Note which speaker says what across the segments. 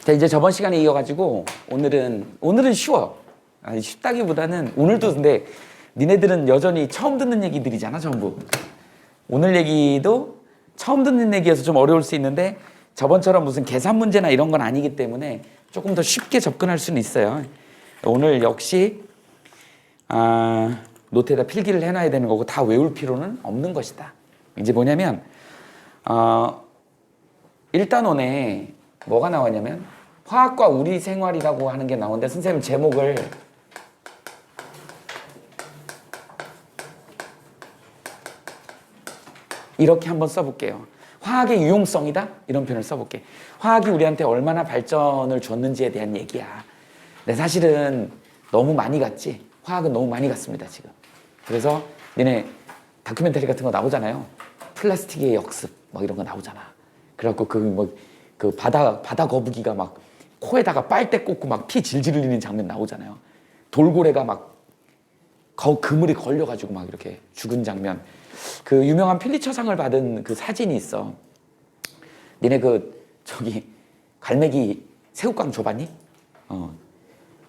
Speaker 1: 자, 이제 저번 시간에 이어가지고 오늘은 쉬워. 아니, 쉽다기보다는 오늘도 근데 니네들은 여전히 처음 듣는 얘기들이잖아, 전부. 오늘 얘기도 처음 듣는 얘기여서 좀 어려울 수 있는데 저번처럼 무슨 계산 문제나 이런 건 아니기 때문에 조금 더 쉽게 접근할 수는 있어요. 오늘 역시 노트에다 필기를 해놔야 되는 거고 다 외울 필요는 없는 것이다. 이제 뭐냐면 1단원에 뭐가 나왔냐면 화학과 우리 생활이라고 하는 게 나오는데 선생님 제목을 이렇게 한번 써볼게요. 화학의 유용성이다? 이런 표현을 써볼게. 화학이 우리한테 얼마나 발전을 줬는지에 대한 얘기야. 근데 사실은 너무 많이 갔지? 화학은 너무 많이 갔습니다, 지금. 그래서 니네 다큐멘터리 같은 거 나오잖아요. 플라스틱의 역습, 막 이런 거 나오잖아. 그래갖고 그 바다 거북이가 막 코에다가 빨대 꽂고 막 피 질질 흘리는 장면 나오잖아요. 돌고래가 막 그물에 걸려가지고 막 이렇게 죽은 장면. 그 유명한 필리처상을 받은 그 사진이 있어. 니네 갈매기 새우깡 줘봤니?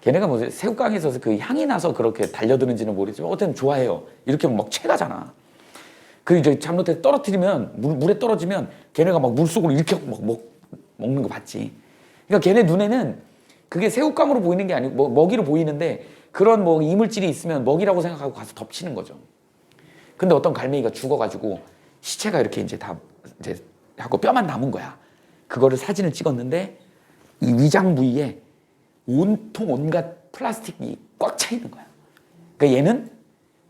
Speaker 1: 걔네가 뭐 새우깡에서 그 향이 나서 그렇게 달려드는지는 모르겠지만 어쨌든 좋아해요. 이렇게 막 채가잖아. 그 이제 잘못해서 떨어뜨리면 물에 떨어지면 걔네가 막 물속으로 이렇게 막 먹는 거 봤지. 그러니까 걔네 눈에는 그게 새우깡으로 보이는 게 아니고 먹이로 보이는데 그런 뭐 이물질이 있으면 먹이라고 생각하고 가서 덮치는 거죠. 근데 어떤 갈매기가 죽어가지고 시체가 이렇게 이제 하고 뼈만 남은 거야. 그거를 사진을 찍었는데 이 위장 부위에 온통 온갖 플라스틱이 꽉 차 있는 거야. 그러니까 얘는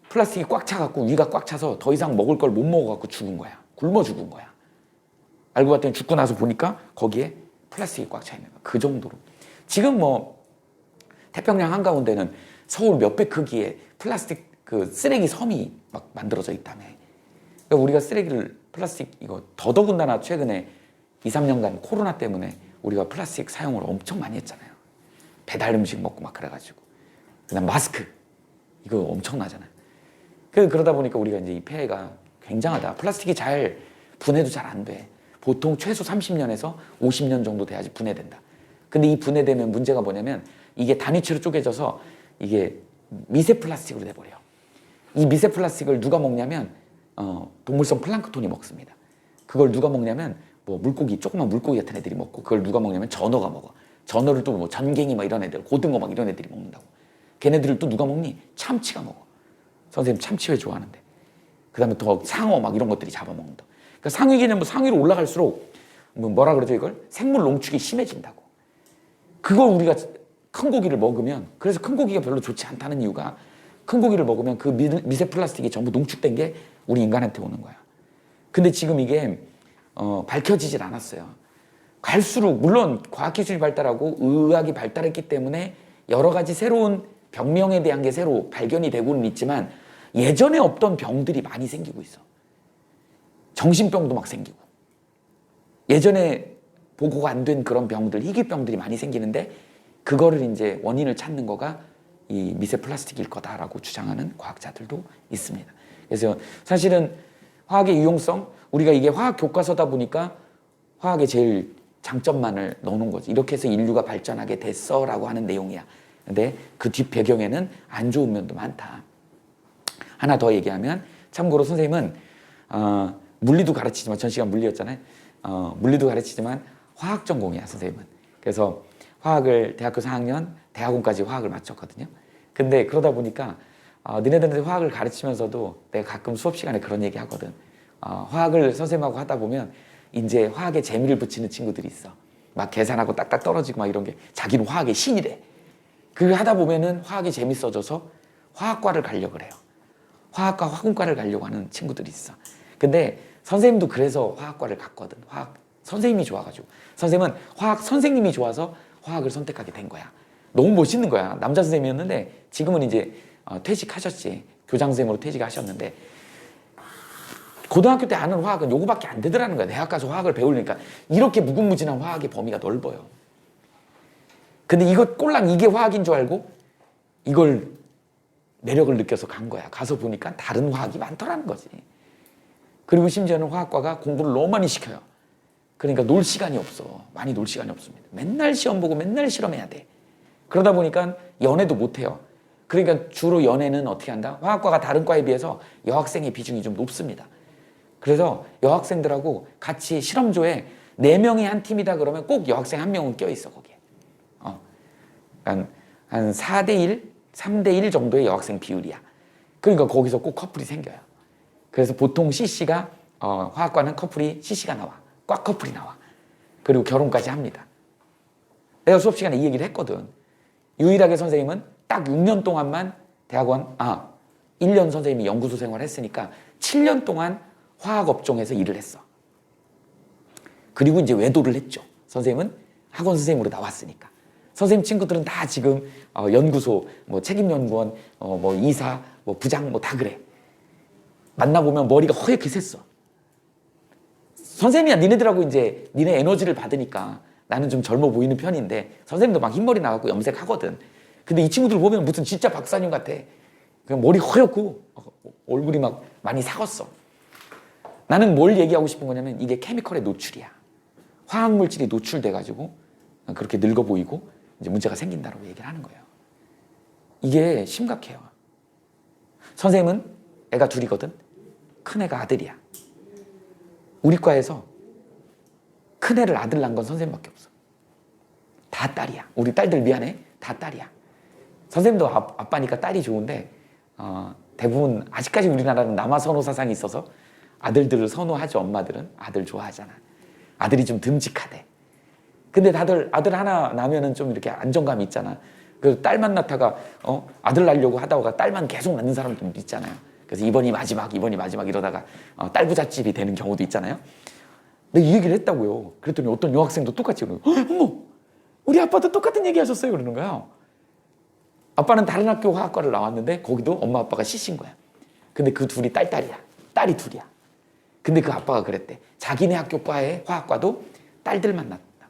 Speaker 1: 플라스틱이 꽉 차갖고 위가 꽉 차서 더 이상 먹을 걸 못 먹어갖고 죽은 거야. 굶어 죽은 거야. 알고 봤더니 죽고 나서 보니까 거기에 플라스틱이 꽉 차 있는 거야. 그 정도로. 지금 뭐 태평양 한가운데는 서울 몇백 크기의 플라스틱 그 쓰레기 섬이 막 만들어져 있다며. 그러니까 우리가 플라스틱 이거 더더군다나 최근에 2, 3년간 코로나 때문에 우리가 플라스틱 사용을 엄청 많이 했잖아요. 배달 음식 먹고 막 그래가지고. 그다음 마스크 이거 엄청나잖아요. 그러다 보니까 우리가 이제 이 폐해가 굉장하다. 플라스틱이 잘 분해도 잘 안 돼. 보통 최소 30년에서 50년 정도 돼야지 분해된다. 근데 이 분해되면 문제가 뭐냐면 이게 단위치로 쪼개져서 이게 미세 플라스틱으로 돼버려. 이 미세 플라스틱을 누가 먹냐면 동물성 플랑크톤이 먹습니다. 그걸 누가 먹냐면 뭐 물고기, 조그만 물고기 같은 애들이 먹고 그걸 누가 먹냐면 전어가 먹어. 전어를 또 뭐 전갱이 막 이런 애들, 고등어 막 이런 애들이 먹는다고. 걔네들을 또 누가 먹니? 참치가 먹어. 선생님 참치 왜 좋아하는데? 그 다음에 더 상어 막 이런 것들이 잡아먹는다. 그러니까 상위계는 뭐 상위로 올라갈수록 뭐라 그러죠 이걸? 생물 농축이 심해진다고. 그걸 우리가 큰 고기를 먹으면, 그래서 큰 고기가 별로 좋지 않다는 이유가 큰 고기를 먹으면 그 미세 플라스틱이 전부 농축된 게 우리 인간한테 오는 거야. 근데 지금 이게 밝혀지질 않았어요. 갈수록 물론 과학기술이 발달하고 의학이 발달했기 때문에 여러 가지 새로운 병명에 대한 게 새로 발견이 되고는 있지만 예전에 없던 병들이 많이 생기고 있어. 정신병도 막 생기고. 예전에 보고가 안 된 그런 병들, 희귀병들이 많이 생기는데 그거를 이제 원인을 찾는 거가 이 미세 플라스틱일 거다라고 주장하는 과학자들도 있습니다. 그래서 사실은 화학의 유용성, 우리가 이게 화학 교과서다 보니까 화학의 제일 장점만을 넣어놓은 거지. 이렇게 해서 인류가 발전하게 됐어라고 하는 내용이야. 근데 그 뒷 배경에는 안 좋은 면도 많다. 하나 더 얘기하면 참고로 선생님은 물리도 가르치지만 전 시간 물리였잖아요. 물리도 가르치지만 화학 전공이야 선생님은. 그래서 화학을 대학교 4학년 대학원까지 화학을 마쳤거든요. 근데 그러다 보니까 너네들한테 화학을 가르치면서도 내가 가끔 수업 시간에 그런 얘기 하거든. 화학을 선생님하고 하다 보면 이제 화학에 재미를 붙이는 친구들이 있어. 막 계산하고 딱딱 떨어지고 막 이런 게 자기는 화학의 신이래. 그걸 하다 보면은 화학이 재밌어져서 화학과를 가려고 그래요. 화학과 화공과를 가려고 하는 친구들이 있어. 근데 선생님도 그래서 화학과를 갔거든. 화학 선생님이 좋아가지고. 선생님은 화학 선생님이 좋아서 화학을 선택하게 된 거야. 너무 멋있는 거야. 남자 선생님이었는데 지금은 이제 퇴직하셨지. 교장 선생님으로 퇴직하셨는데 고등학교 때 아는 화학은 요거밖에 안 되더라는 거야. 대학 가서 화학을 배우려니까 이렇게 무궁무진한 화학의 범위가 넓어요. 근데 이거 꼴랑 이게 화학인 줄 알고 이걸 매력을 느껴서 간 거야. 가서 보니까 다른 화학이 많더라는 거지. 그리고 심지어는 화학과가 공부를 너무 많이 시켜요. 그러니까 놀 시간이 없어. 많이 놀 시간이 없습니다. 맨날 시험 보고 맨날 실험해야 돼. 그러다 보니까 연애도 못해요. 그러니까 주로 연애는 어떻게 한다? 화학과가 다른 과에 비해서 여학생의 비중이 좀 높습니다. 그래서 여학생들하고 같이 실험조에 4명이 한 팀이다 그러면 꼭 여학생 1명은 껴있어 거기에. 한 4대1, 3대1 정도의 여학생 비율이야. 그러니까 거기서 꼭 커플이 생겨요. 그래서 보통 CC가 화학과는 커플이 CC가 나와. 과 커플이 나와. 그리고 결혼까지 합니다. 내가 수업 시간에 이 얘기를 했거든. 유일하게 선생님은 딱 6년 동안만 대학원 1년 선생님이 연구소 생활을 했으니까 7년 동안 화학업종에서 일을 했어. 그리고 이제 외도를 했죠. 선생님은 학원 선생님으로 나왔으니까. 선생님 친구들은 다 지금 연구소, 뭐 책임연구원, 뭐 이사, 뭐 부장, 뭐 다 그래. 만나보면 머리가 허옇게 샜어. 선생님이야 니네들하고 이제 니네 에너지를 받으니까 나는 좀 젊어 보이는 편인데 선생님도 막 흰머리 나갖고 염색하거든. 근데 이 친구들 보면 무슨 진짜 박사님 같아. 그냥 머리 허옇고 얼굴이 막 많이 삭았어. 나는 뭘 얘기하고 싶은 거냐면 이게 케미컬의 노출이야. 화학물질이 노출돼가지고 그렇게 늙어 보이고 이제 문제가 생긴다고 얘기를 하는 거예요. 이게 심각해요. 선생님은 애가 둘이거든. 큰 애가 아들이야. 우리 과에서 큰 애를 아들 낳은 건 선생님밖에 없어. 다 딸이야. 우리 딸들 미안해. 다 딸이야. 선생님도 아빠니까 딸이 좋은데 대부분 아직까지 우리나라는 남아 선호 사상이 있어서 아들들을 선호하죠. 엄마들은 아들 좋아하잖아. 아들이 좀 듬직하대. 근데 다들 아들 하나 낳으면은 좀 이렇게 안정감이 있잖아. 그 딸만 낳다가 아들 낳으려고 하다가 딸만 계속 낳는 사람도 있잖아요. 그래서 이번이 마지막 이러다가 딸부잣집이 되는 경우도 있잖아요. 내가 이 얘기를 했다고요. 그랬더니 어떤 여학생도 똑같이 그러는 거예요. 어머, 우리 아빠도 똑같은 얘기 하셨어요. 그러는 거예요. 아빠는 다른 학교 화학과를 나왔는데 거기도 엄마 아빠가 CC인 거야. 근데 그 둘이 딸이야. 딸이 둘이야. 근데 그 아빠가 그랬대. 자기네 학교 과의 화학과도 딸들만 낳는다.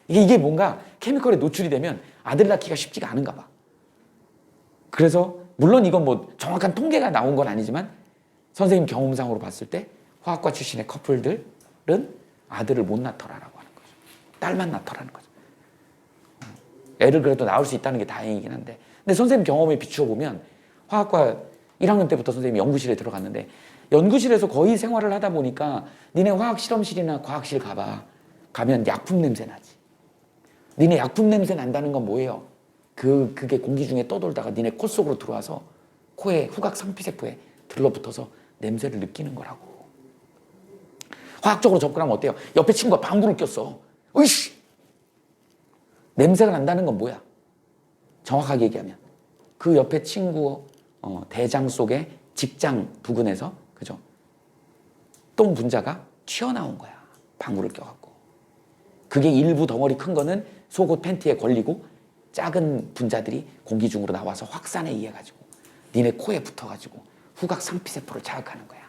Speaker 1: 이게 뭔가 케미컬에 노출이 되면 아들 낳기가 쉽지가 않은가 봐. 그래서 물론 이건 뭐 정확한 통계가 나온 건 아니지만 선생님 경험상으로 봤을 때 화학과 출신의 커플들은 아들을 못 낳더라라고 하는 거죠. 딸만 낳더라는 거죠. 애를 그래도 낳을 수 있다는 게 다행이긴 한데 근데 선생님 경험에 비추어 보면 화학과 1학년 때부터 선생님이 연구실에 들어갔는데 연구실에서 거의 생활을 하다 보니까 니네 화학 실험실이나 과학실 가면 약품 냄새 나지. 니네 약품 냄새 난다는 건 뭐예요? 그게 공기 중에 떠돌다가 니네 코 속으로 들어와서 코에 후각 상피세포에 들러붙어서 냄새를 느끼는 거라고. 화학적으로 접근하면 어때요? 옆에 친구가 방구를 꼈어. 으이씨! 냄새가 난다는 건 뭐야? 정확하게 얘기하면 그 옆에 친구 대장 속에 직장 부근에서 그죠? 똥 분자가 튀어나온 거야. 방구를 껴갖고. 그게 일부 덩어리 큰 거는 속옷 팬티에 걸리고 작은 분자들이 공기 중으로 나와서 확산에 의해가지고 니네 코에 붙어가지고 후각 상피세포를 자극하는 거야.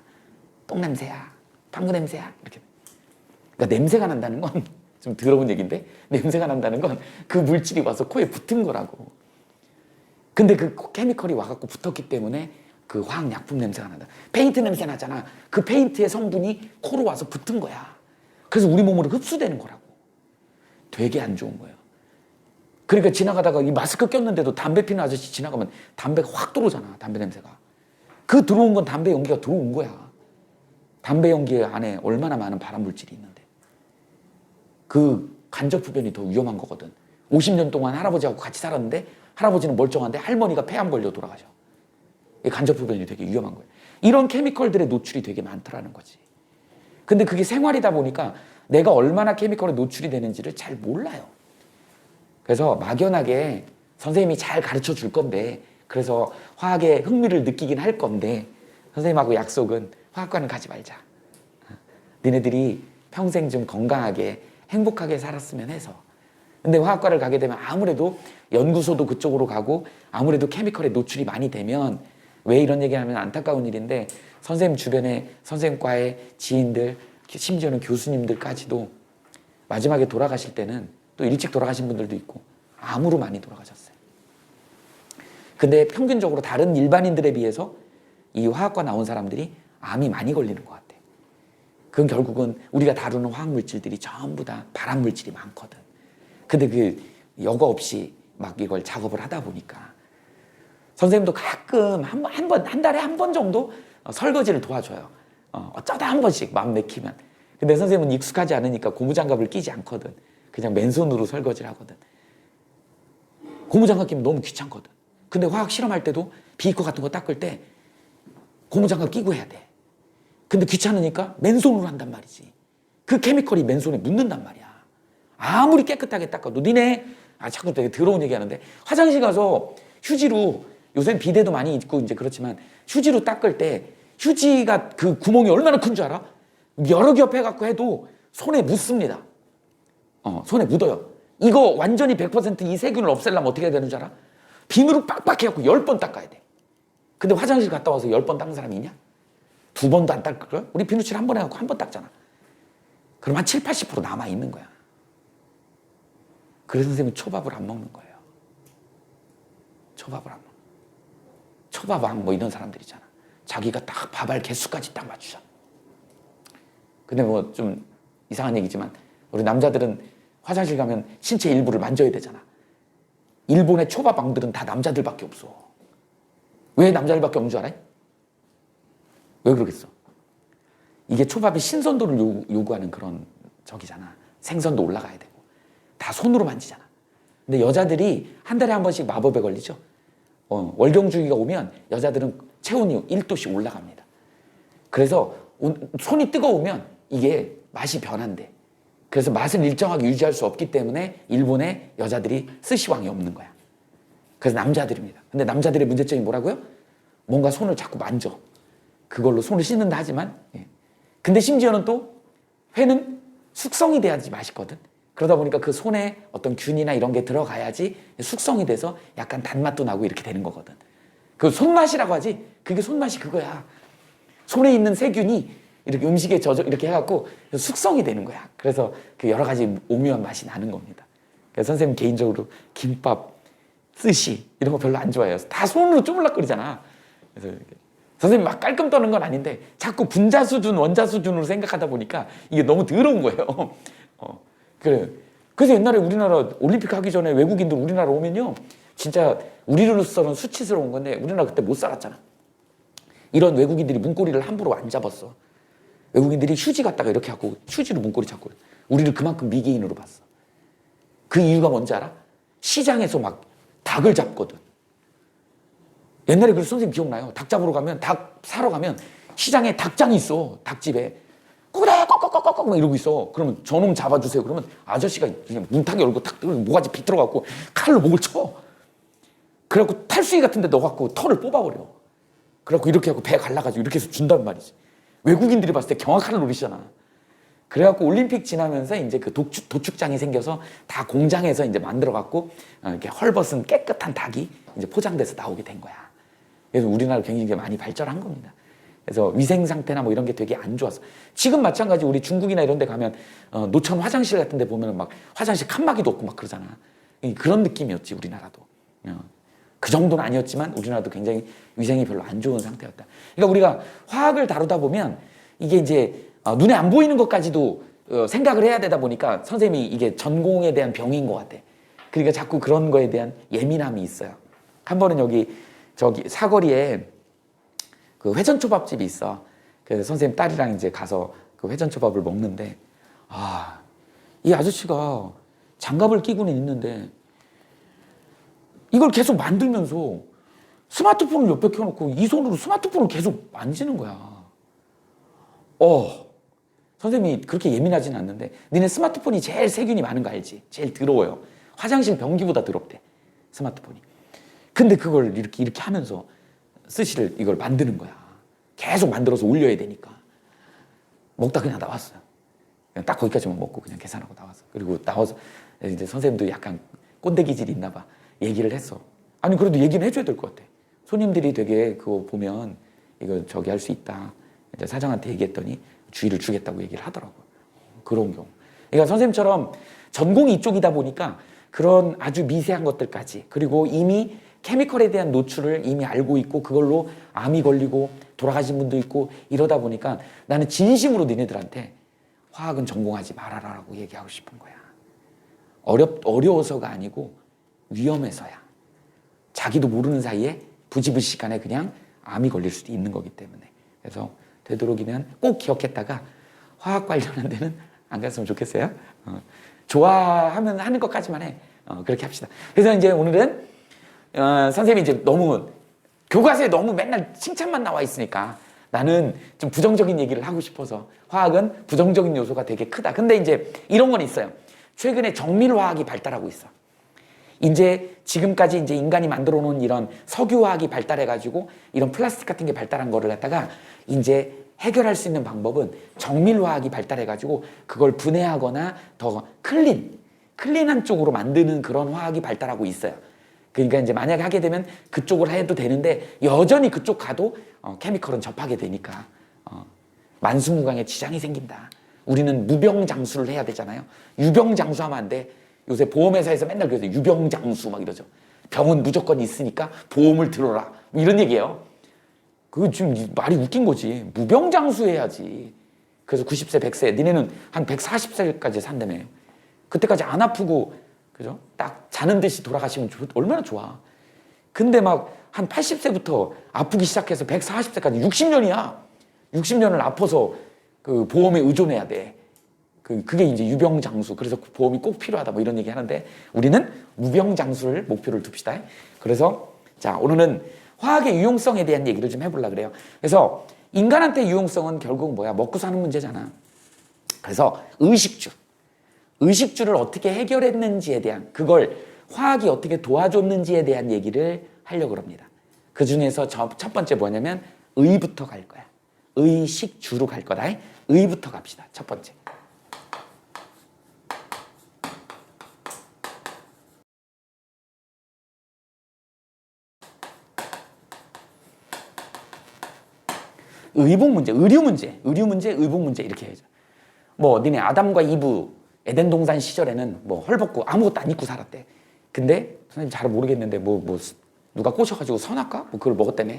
Speaker 1: 똥 냄새야. 방구 냄새야. 이렇게. 그러니까 냄새가 난다는 건 좀 더러운 얘기인데 냄새가 난다는 건 그 물질이 와서 코에 붙은 거라고. 근데 그 케미컬이 와갖고 붙었기 때문에 그 화학약품 냄새가 난다. 페인트 냄새 나잖아. 그 페인트의 성분이 코로 와서 붙은 거야. 그래서 우리 몸으로 흡수되는 거라고. 되게 안 좋은 거예요. 그러니까 지나가다가 이 마스크 꼈는데도 담배 피는 아저씨 지나가면 담배가 확 들어오잖아. 담배 냄새가. 그 들어온 건 담배 연기가 들어온 거야. 담배 연기 안에 얼마나 많은 발암 물질이 있는데. 그 간접 흡연이 더 위험한 거거든. 50년 동안 할아버지하고 같이 살았는데 할아버지는 멀쩡한데 할머니가 폐암 걸려 돌아가셔. 이 간접 흡연이 되게 위험한 거예요. 이런 케미컬들의 노출이 되게 많더라는 거지. 근데 그게 생활이다 보니까 내가 얼마나 케미컬에 노출이 되는지를 잘 몰라요. 그래서 막연하게 선생님이 잘 가르쳐 줄 건데 그래서 화학에 흥미를 느끼긴 할 건데 선생님하고 약속은 화학과는 가지 말자. 니네들이 평생 좀 건강하게 행복하게 살았으면 해서. 근데 화학과를 가게 되면 아무래도 연구소도 그쪽으로 가고 아무래도 케미컬에 노출이 많이 되면 왜 이런 얘기하면 안타까운 일인데 선생님 주변에 선생님과의 지인들 심지어는 교수님들까지도 마지막에 돌아가실 때는 또 일찍 돌아가신 분들도 있고 암으로 많이 돌아가셨어요. 근데 평균적으로 다른 일반인들에 비해서 이 화학과 나온 사람들이 암이 많이 걸리는 것 같아. 그건 결국은 우리가 다루는 화학 물질들이 전부 다 발암 물질이 많거든. 근데 그 여과 없이 막 이걸 작업을 하다 보니까 선생님도 가끔 한 달에 한 번 정도 설거지를 도와줘요. 어쩌다 한 번씩 마음 내키면. 근데 선생님은 익숙하지 않으니까 고무장갑을 끼지 않거든. 그냥 맨손으로 설거지를 하거든. 고무장갑 끼면 너무 귀찮거든. 근데 화학 실험할 때도 비커 같은 거 닦을 때 고무장갑 끼고 해야 돼. 근데 귀찮으니까 맨손으로 한단 말이지. 그 케미컬이 맨손에 묻는단 말이야. 아무리 깨끗하게 닦아도 니네 자꾸 되게 더러운 얘기하는데 화장실 가서 휴지로 요새 비데도 많이 있고 이제 그렇지만 휴지로 닦을 때 휴지가 그 구멍이 얼마나 큰 줄 알아? 여러 겹 해갖고 해도 손에 묻습니다. 손에 묻어요. 이거 완전히 100%이 세균을 없애려면 어떻게 해야 되는 줄 알아? 비누로 빡빡 해갖고 10번 닦아야 돼. 근데 화장실 갔다 와서 10번 닦는 사람이 있냐? 2번도 안 닦을걸? 우리 비누칠 한 번 해갖고 한 번 닦잖아. 그럼 한 7, 80% 남아있는 거야. 그래서 선생님은 초밥을 안 먹는 거예요. 초밥을 안 먹는 거예요. 초밥왕 뭐 이런 사람들 있잖아. 자기가 딱 밥알 개수까지 딱 맞추잖아. 근데 뭐 좀 이상한 얘기지만 우리 남자들은 화장실 가면 신체 일부를 만져야 되잖아. 일본의 초밥왕들은 다 남자들밖에 없어. 왜 남자들밖에 없는 줄 알아요? 왜 그러겠어? 이게 초밥이 신선도를 요구하는 그런 적이잖아. 생선도 올라가야 되고. 다 손으로 만지잖아. 근데 여자들이 한 달에 한 번씩 마법에 걸리죠. 월경주기가 오면 여자들은 체온이 1도씩 올라갑니다. 그래서 손이 뜨거우면 이게 맛이 변한대. 그래서 맛을 일정하게 유지할 수 없기 때문에 일본의 여자들이 스시왕이 없는 거야. 그래서 남자들입니다. 근데 남자들의 문제점이 뭐라고요? 뭔가 손을 자꾸 만져. 그걸로 손을 씻는다 하지만 근데 심지어는 또 회는 숙성이 돼야지 맛있거든. 그러다 보니까 그 손에 어떤 균이나 이런 게 들어가야지 숙성이 돼서 약간 단맛도 나고 이렇게 되는 거거든. 그 손맛이라고 하지. 그게 손맛이 그거야. 손에 있는 세균이 이렇게 음식에 젖어 이렇게 해갖고 숙성이 되는 거야. 그래서 그 여러 가지 오묘한 맛이 나는 겁니다. 그래서 선생님 개인적으로 김밥, 스시 이런 거 별로 안 좋아해요. 다 손으로 쪼물락거리잖아. 그래서 선생님 막 깔끔 떠는 건 아닌데 자꾸 분자 수준, 원자 수준으로 생각하다 보니까 이게 너무 더러운 거예요. 그래. 그래서 옛날에 우리나라 올림픽 하기 전에 외국인들 우리나라 오면요. 진짜 우리로서는 수치스러운 건데 우리나라 그때 못 살았잖아. 이런 외국인들이 문고리를 함부로 안 잡았어. 외국인들이 휴지 갖다가 이렇게 하고 휴지로 문고리 잡고 우리를 그만큼 미개인으로 봤어. 그 이유가 뭔지 알아? 시장에서 막 닭을 잡거든. 옛날에 그래서 선생님 기억나요? 닭 잡으러 가면 닭 사러 가면 시장에 닭장이 있어. 닭집에. 그래 꺽꺽꺽꺽 막 이러고 있어. 그러면 저놈 잡아주세요. 그러면 아저씨가 그냥 문탁 열고 탁 모가지 비틀어갖고 칼로 목을 쳐. 그래갖고 탈수기 같은 데 넣어갖고 털을 뽑아버려. 그래갖고 이렇게 하고 배 갈라가지고 이렇게 해서 준단 말이지. 외국인들이 봤을 때 경악하는 노릇이잖아. 그래갖고 올림픽 지나면서 이제 그 도축장이 생겨서 다 공장에서 이제 만들어갖고 이렇게 헐벗은 깨끗한 닭이 이제 포장돼서 나오게 된 거야. 그래서 우리나라 굉장히 많이 발전한 겁니다. 그래서 위생 상태나 뭐 이런 게 되게 안 좋았어. 지금 마찬가지 우리 중국이나 이런 데 가면 노천 화장실 같은 데 보면 막 화장실 칸막이도 없고 막 그러잖아. 그런 느낌이었지 우리나라도. 그 정도는 아니었지만 우리나라도 굉장히 위생이 별로 안 좋은 상태였다. 그러니까 우리가 화학을 다루다 보면 이게 이제 눈에 안 보이는 것까지도 생각을 해야 되다 보니까 선생님이 이게 전공에 대한 병인 것 같아. 그러니까 자꾸 그런 거에 대한 예민함이 있어요. 한 번은 저기 사거리에 그 회전초밥집이 있어. 그래서 선생님 딸이랑 이제 가서 그 회전초밥을 먹는데 이 아저씨가 장갑을 끼고는 있는데 이걸 계속 만들면서 스마트폰을 옆에 켜놓고 이 손으로 스마트폰을 계속 만지는 거야. 선생님이 그렇게 예민하진 않는데 니네 스마트폰이 제일 세균이 많은 거 알지? 제일 더러워요. 화장실 변기보다 더럽대. 스마트폰이. 근데 그걸 이렇게 하면서 스시를 이걸 만드는 거야. 계속 만들어서 올려야 되니까. 먹다 그냥 나왔어요. 그냥 딱 거기까지만 먹고 그냥 계산하고 나왔어. 그리고 나와서 이제 선생님도 약간 꼰대 기질이 있나 봐. 얘기를 했어. 아니 그래도 얘기는 해줘야 될 것 같아. 손님들이 되게 그거 보면 이거 저기 할 수 있다. 이제 사장한테 얘기했더니 주의를 주겠다고 얘기를 하더라고요. 그런 경우. 그러니까 선생님처럼 전공이 이쪽이다 보니까 그런 아주 미세한 것들까지 그리고 이미 케미컬에 대한 노출을 이미 알고 있고 그걸로 암이 걸리고 돌아가신 분도 있고 이러다 보니까 나는 진심으로 니네들한테 화학은 전공하지 말아라라고 얘기하고 싶은 거야. 어려워서가 아니고 위험해서야. 자기도 모르는 사이에 부지불식간에 그냥 암이 걸릴 수도 있는 거기 때문에. 그래서 되도록이면 꼭 기억했다가 화학 관련한 데는 안 갔으면 좋겠어요. 좋아하면 하는 것까지만 해. 그렇게 합시다. 그래서 이제 오늘은 선생님이 이제 너무 교과서에 너무 맨날 칭찬만 나와 있으니까 나는 좀 부정적인 얘기를 하고 싶어서 화학은 부정적인 요소가 되게 크다. 근데 이제 이런 건 있어요. 최근에 정밀화학이 발달하고 있어. 이제 지금까지 이제 인간이 만들어 놓은 이런 석유화학이 발달해가지고 이런 플라스틱 같은 게 발달한 거를 갖다가 이제 해결할 수 있는 방법은 정밀화학이 발달해가지고 그걸 분해하거나 더 클린한 쪽으로 만드는 그런 화학이 발달하고 있어요. 그러니까 이제 만약에 하게 되면 그쪽을 해도 되는데 여전히 그쪽 가도 케미컬은 접하게 되니까 만수무강에 지장이 생긴다. 우리는 무병장수를 해야 되잖아요. 유병장수하면 안 돼. 요새 보험회사에서 맨날 그래서 유병장수 막 이러죠. 병은 무조건 있으니까 보험을 들어라. 뭐 이런 얘기예요. 그거 지금 말이 웃긴 거지. 무병장수 해야지. 그래서 90세, 100세, 니네는 한 140세까지 산다며. 그때까지 안 아프고, 그죠? 딱 자는 듯이 돌아가시면 얼마나 좋아. 근데 막 한 80세부터 아프기 시작해서 140세까지 60년이야. 60년을 아파서 그 보험에 의존해야 돼. 그게 이제 유병장수. 그래서 보험이 꼭 필요하다. 뭐 이런 얘기 하는데 우리는 무병장수를 목표를 둡시다. 그래서 자, 오늘은 화학의 유용성에 대한 얘기를 좀 해보려고 그래요. 그래서 인간한테 유용성은 결국 뭐야? 먹고 사는 문제잖아. 그래서 의식주를 어떻게 해결했는지에 대한, 그걸 화학이 어떻게 도와줬는지에 대한 얘기를 하려고 합니다. 그 중에서 첫 번째 뭐냐면 의부터 갈 거야. 의식주로 갈 거다. 의부터 갑시다. 첫 번째. 의복 문제, 의류 문제, 의복 문제 이렇게 해야죠. 뭐 니네 아담과 이브 에덴 동산 시절에는 뭐 헐벗고 아무것도 안 입고 살았대. 근데 선생님 잘 모르겠는데 뭐 누가 꼬셔가지고 선악과 뭐 그걸 먹었다며.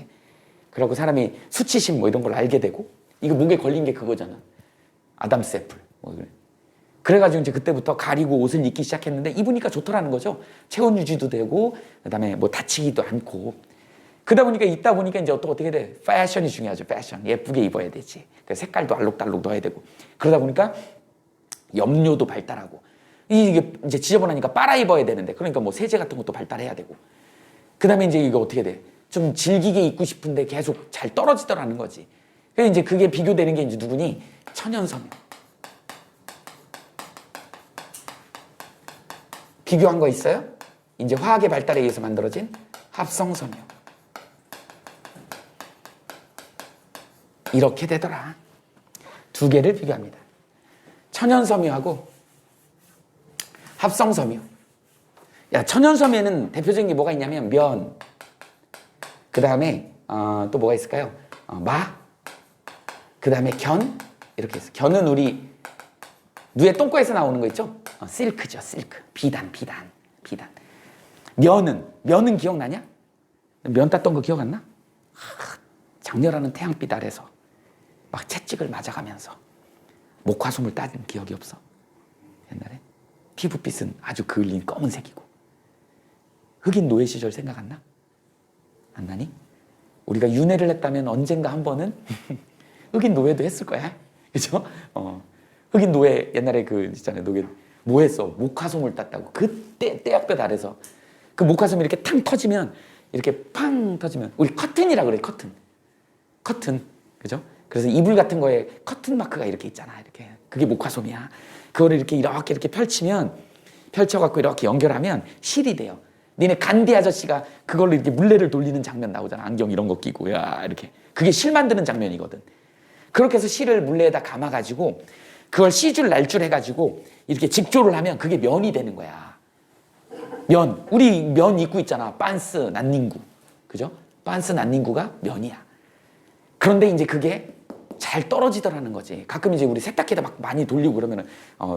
Speaker 1: 그러고 사람이 수치심 뭐 이런 걸 알게 되고 이거 목에 걸린 게 그거잖아. 아담스 애플. 뭐 그래가지고 이제 그때부터 가리고 옷을 입기 시작했는데 입으니까 좋더라는 거죠. 체온 유지도 되고 그다음에 뭐 다치기도 않고. 그러다 보니까 있다 보니까 이제 또 어떻게 돼? 패션이 중요하죠. 패션. 예쁘게 입어야 되지. 색깔도 알록달록 넣어야 되고. 그러다 보니까 염료도 발달하고. 이게 이제 지저분하니까 빨아 입어야 되는데. 그러니까 뭐 세제 같은 것도 발달해야 되고. 그 다음에 이제 이거 어떻게 돼? 좀 질기게 입고 싶은데 계속 잘 떨어지더라는 거지. 그래서 이제 그게 비교되는 게 이제 누구니? 천연섬유. 비교한 거 있어요? 이제 화학의 발달에 의해서 만들어진 합성섬유. 이렇게 되더라. 두 개를 비교합니다. 천연섬유하고 합성섬유. 야, 천연섬유에는 대표적인 게 뭐가 있냐면 면, 그 다음에 또 뭐가 있을까요? 마, 그 다음에 견, 이렇게 해서. 견은 우리 누에 똥꼬에서 나오는 거 있죠? 실크죠, 실크. 비단. 면은 기억나냐? 면 땄던 거 기억 안 나? 장렬하는 태양빛 아래서 막 채찍을 맞아가면서 목화솜을 따는 기억이 없어? 옛날에? 피부빛은 아주 그을린 검은색이고. 흑인 노예 시절 생각 안 나? 안 나니? 우리가 윤회를 했다면 언젠가 한 번은 흑인 노예도 했을 거야. 그죠? 흑인 노예 옛날에 그 있잖아요. 노예 뭐 했어? 목화솜을 땄다고. 그때 떼약볕 아래서 그 목화솜이 이렇게 탕 터지면 이렇게 팡 터지면 우리 커튼이라 그래. 커튼. 그죠? 그래서 이불 같은 거에 커튼 마크가 이렇게 있잖아. 이렇게. 그게 목화솜이야. 그거를 이렇게 펼치면 펼쳐갖고 이렇게 연결하면 실이 돼요. 니네 간디 아저씨가 그걸로 이렇게 물레를 돌리는 장면 나오잖아. 안경 이런 거 끼고. 야, 이렇게. 그게 실 만드는 장면이거든. 그렇게 해서 실을 물레에다 감아가지고 그걸 시줄 날줄 해가지고 이렇게 직조를 하면 그게 면이 되는 거야. 면. 우리 면 입고 있잖아. 빤스, 난닝구. 그죠? 빤스, 난닝구가 면이야. 그런데 이제 그게 잘 떨어지더라는 거지. 가끔 이제 우리 세탁기에다 막 많이 돌리고 그러면은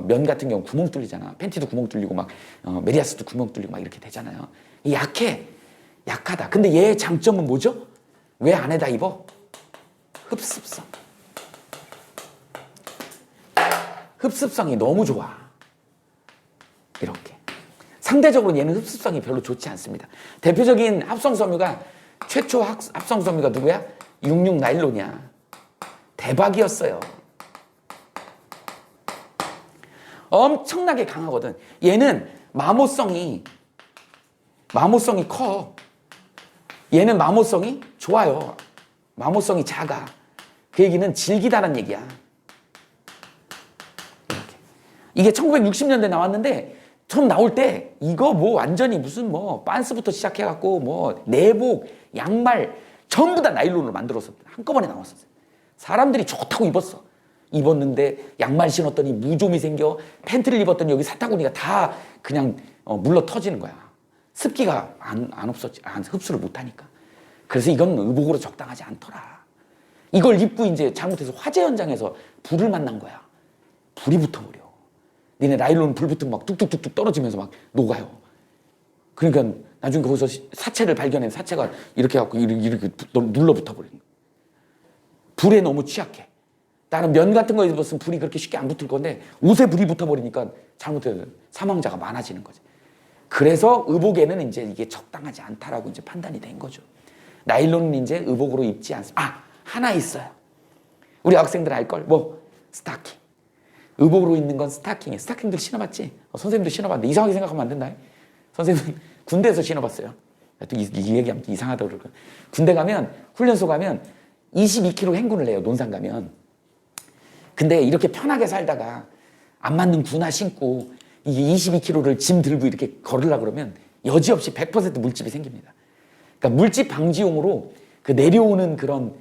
Speaker 1: 면 같은 경우 구멍 뚫리잖아. 팬티도 구멍 뚫리고 막 메리아스도 구멍 뚫리고 막 이렇게 되잖아요. 약해. 약하다. 근데 얘의 장점은 뭐죠? 왜 안에다 입어? 흡습성. 흡습성이 너무 좋아. 이렇게. 상대적으로 얘는 흡습성이 별로 좋지 않습니다. 대표적인 합성섬유가 최초 합성섬유가 누구야? 66 나일론이야. 대박이었어요. 엄청나게 강하거든. 얘는 마모성이 커. 얘는 마모성이 좋아요. 마모성이 작아. 그 얘기는 질기다는 얘기야. 이렇게. 이게 1960년대 나왔는데 처음 나올 때 이거 뭐 완전히 무슨 뭐 빤스부터 시작해갖고 뭐 내복, 양말 전부 다 나일론으로 만들어서 한꺼번에 나왔었어요. 사람들이 좋다고 입었는데 양말 신었더니 무좀이 생겨. 팬티를 입었더니 여기 사타구니가 다 그냥 물러 터지는 거야. 습기가 흡수를 못하니까. 그래서 이건 의복으로 적당하지 않더라. 이걸 입고 이제 잘못해서 화재 현장에서 불을 만난 거야. 불이 붙어버려. 니네 나일론 불 붙으면 막 뚝뚝뚝뚝 떨어지면서 막 녹아요. 그러니까 나중에 거기서 사체를 발견한 사체가 이렇게 갖고 이렇게 눌러 붙어버리는 거야. 불에 너무 취약해. 나는 면 같은 거 입었으면 불이 그렇게 쉽게 안 붙을 건데 옷에 불이 붙어버리니까 잘못해서 사망자가 많아지는 거지. 그래서 의복에는 이제 이게 적당하지 않다라고 이제 판단이 된 거죠. 나일론은 이제 의복으로 입지 않습니다. 하나 있어요. 우리 학생들 알걸? 스타킹. 의복으로 입는 건 스타킹이에요. 스타킹들 신어봤지? 선생님도 신어봤는데 이상하게 생각하면 안 된다. 선생님은 군대에서 신어봤어요. 또 이 얘기하면 이상하다고 그러고. 군대 가면, 훈련소 가면 22km 행군을 해요. 논산 가면. 근데 이렇게 편하게 살다가 안 맞는 군화 신고 이게 22km를 짐 들고 이렇게 걸으려고 그러면 여지없이 100% 물집이 생깁니다. 그러니까 물집 방지용으로 그 내려오는 그런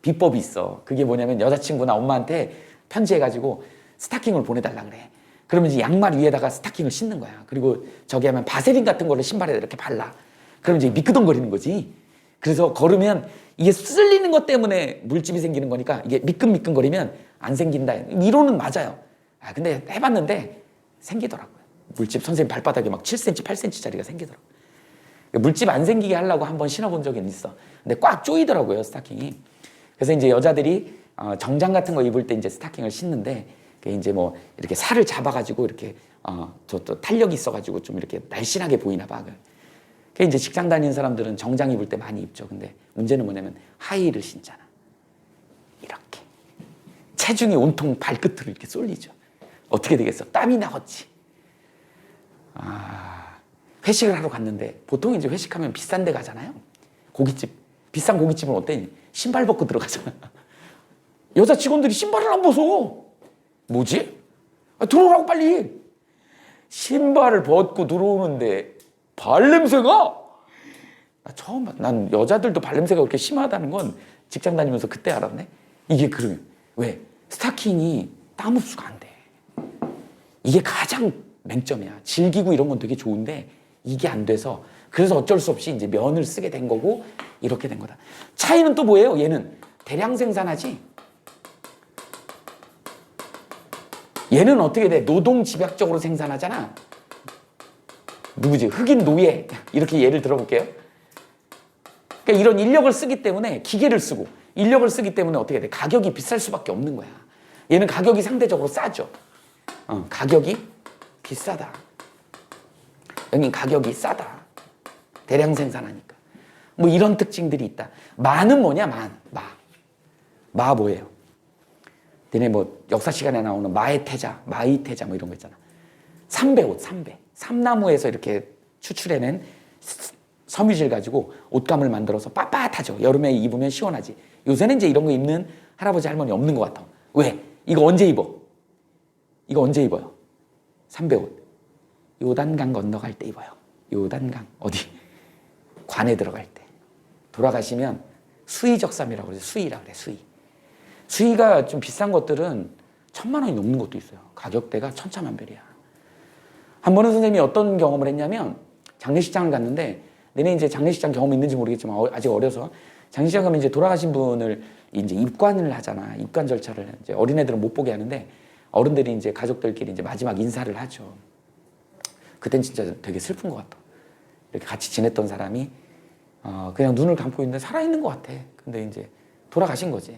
Speaker 1: 비법이 있어. 그게 뭐냐면 여자친구나 엄마한테 편지해가지고 스타킹을 보내달라 그래. 그러면 이제 양말 위에다가 스타킹을 신는 거야. 그리고 저기 하면 바세린 같은 거를 신발에 이렇게 발라. 그러면 이제 미끄덩거리는 거지. 그래서 걸으면 이게 쓸리는 것 때문에 물집이 생기는 거니까 이게 미끈미끈거리면 안 생긴다. 이론은 맞아요. 근데 해봤는데 생기더라고요. 물집 선생님 발바닥에 막 7cm, 8cm짜리가 생기더라고요. 물집 안 생기게 하려고 한번 신어본 적은 있어. 근데 꽉 조이더라고요, 스타킹이. 그래서 이제 여자들이 정장 같은 거 입을 때 이제 스타킹을 신는데 그게 이제 뭐 이렇게 살을 잡아가지고 이렇게 또 탄력이 있어가지고 좀 이렇게 날씬하게 보이나 봐. 그 이제 직장 다니는 사람들은 정장 입을 때 많이 입죠. 근데 문제는 뭐냐면 하이힐을 신잖아. 이렇게 체중이 온통 발끝으로 이렇게 쏠리죠. 어떻게 되겠어? 땀이 나겠지. 회식을 하러 갔는데 보통 이제 회식하면 비싼 데 가잖아요. 고깃집. 비싼 고깃집은 어때? 신발 벗고 들어가잖아. 여자 직원들이 신발을 안 벗어. 뭐지? 들어오라고 빨리. 신발을 벗고 들어오는데 발냄새가? 난 여자들도 발냄새가 그렇게 심하다는 건 직장 다니면서 그때 알았네. 이게 그러면 왜? 스타킹이 땀 흡수가 안 돼. 이게 가장 맹점이야. 질기고 이런 건 되게 좋은데 이게 안 돼서 그래서 어쩔 수 없이 이제 면을 쓰게 된 거고 이렇게 된 거다. 차이는 또 뭐예요? 얘는 대량 생산하지. 얘는 어떻게 돼? 노동 집약적으로 생산하잖아. 누구지? 흑인 노예. 이렇게 예를 들어볼게요. 그러니까 이런 인력을 쓰기 때문에 기계를 쓰고 인력을 쓰기 때문에 어떻게 돼? 가격이 비쌀 수밖에 없는 거야. 얘는 가격이 상대적으로 싸죠. 가격이 비싸다. 여긴 가격이 싸다. 대량 생산하니까. 뭐 이런 특징들이 있다. 마는 뭐냐? 마 뭐예요? 너네 뭐 역사 시간에 나오는 마의 태자, 마의 태자 뭐 이런 거 있잖아. 삼배옷, 삼배. 삼나무에서 이렇게 추출해낸 섬유질 가지고 옷감을 만들어서 빳빳하죠. 여름에 입으면 시원하지. 요새는 이제 이런 거 입는 할아버지 할머니 없는 것 같아. 왜? 이거 언제 입어? 이거 언제 입어요? 삼배옷. 요단강 건너갈 때 입어요. 요단강. 어디? 관에 들어갈 때. 돌아가시면 수의적삼이라고 그러죠. 수의라 그래. 수의가 좀 비싼 것들은 1,000만 원이 넘는 것도 있어요. 가격대가 천차만별이야. 한 번은 선생님이 어떤 경험을 했냐면 장례식장을 갔는데 너네 이제 장례식장 경험 있는지 모르겠지만 아직 어려서 장례식장 가면 이제 돌아가신 분을 이제 입관을 하잖아. 입관 절차를 이제 어린애들은 못 보게 하는데 어른들이 이제 가족들끼리 이제 마지막 인사를 하죠. 그땐 진짜 되게 슬픈 것 같아. 이렇게 같이 지냈던 사람이 그냥 눈을 감고 있는데 살아있는 것 같아. 근데 이제 돌아가신 거지.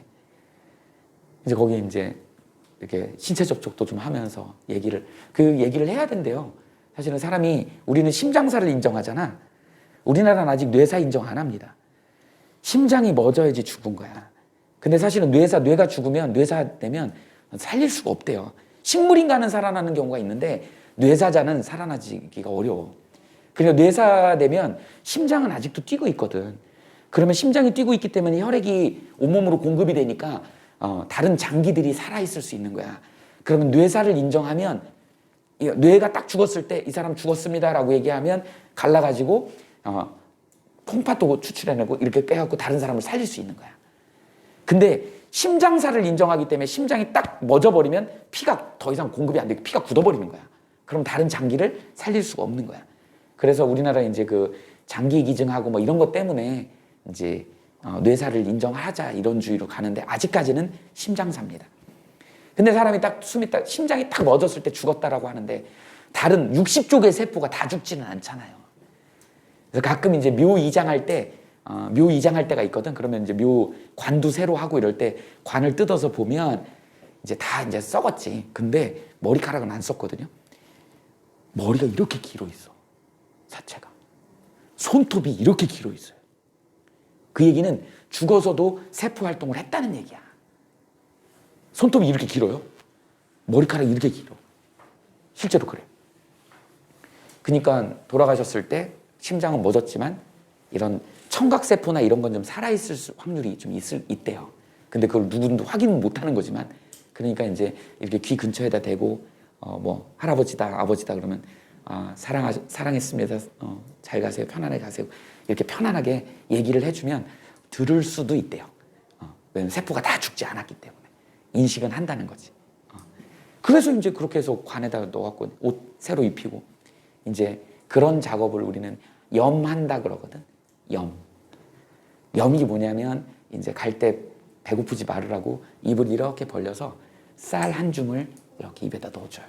Speaker 1: 이제 거기 이제 이렇게 신체 접촉도 좀 하면서 그 얘기를 해야 된대요. 사실은 우리는 심장사를 인정하잖아. 우리나라는 아직 뇌사 인정 안 합니다. 심장이 멎어야지 죽은 거야. 근데 사실은 뇌가 죽으면, 뇌사 되면 살릴 수가 없대요. 식물인간은 살아나는 경우가 있는데 뇌사자는 살아나기가 어려워. 그러니까 뇌사 되면 심장은 아직도 뛰고 있거든. 그러면 심장이 뛰고 있기 때문에 혈액이 온몸으로 공급이 되니까 다른 장기들이 살아있을 수 있는 거야. 그러면 뇌사를 인정하면 뇌가 딱 죽었을 때 이 사람 죽었습니다라고 얘기하면 갈라가지고 콩팥도 추출해내고 이렇게 깨갖고 다른 사람을 살릴 수 있는 거야. 근데 심장사를 인정하기 때문에 심장이 딱 멎어버리면 피가 더 이상 공급이 안 되고 피가 굳어버리는 거야. 그럼 다른 장기를 살릴 수가 없는 거야. 그래서 우리나라 이제 그 장기 기증하고 뭐 이런 것 때문에 이제 뇌사를 인정하자 이런 주의로 가는데 아직까지는 심장사입니다. 근데 사람이 심장이 딱 멎었을 때 죽었다라고 하는데 다른 60쪽의 세포가 다 죽지는 않잖아요. 그래서 가끔 이제 묘 이장할 때가 있거든. 그러면 이제 묘 관도 새로 하고 이럴 때 관을 뜯어서 보면 이제 다 이제 썩었지. 근데 머리카락은 안 썩거든요. 머리가 이렇게 길어 있어. 사체가. 손톱이 이렇게 길어 있어요. 그 얘기는 죽어서도 세포 활동을 했다는 얘기야. 손톱이 이렇게 길어요. 머리카락이 이렇게 길어. 실제로 그래. 그러니까 돌아가셨을 때 심장은 멎었지만 이런 청각세포나 이런 건 좀 살아있을 확률이 좀 있대요. 근데 그걸 누구도 확인은 못하는 거지만 그러니까 이제 이렇게 귀 근처에다 대고 뭐 할아버지다 아버지다 그러면 사랑했습니다. 잘 가세요. 편안하게 가세요. 이렇게 편안하게 얘기를 해주면 들을 수도 있대요. 왜냐면 세포가 다 죽지 않았기 때문에 인식은 한다는 거지. 그래서 이제 그렇게 해서 관에다 넣어갖고 옷 새로 입히고 이제 그런 작업을 우리는 염한다 그러거든. 염이 뭐냐면 이제 갈 때 배고프지 말으라고 입을 이렇게 벌려서 쌀 한 줌을 이렇게 입에다 넣어줘요.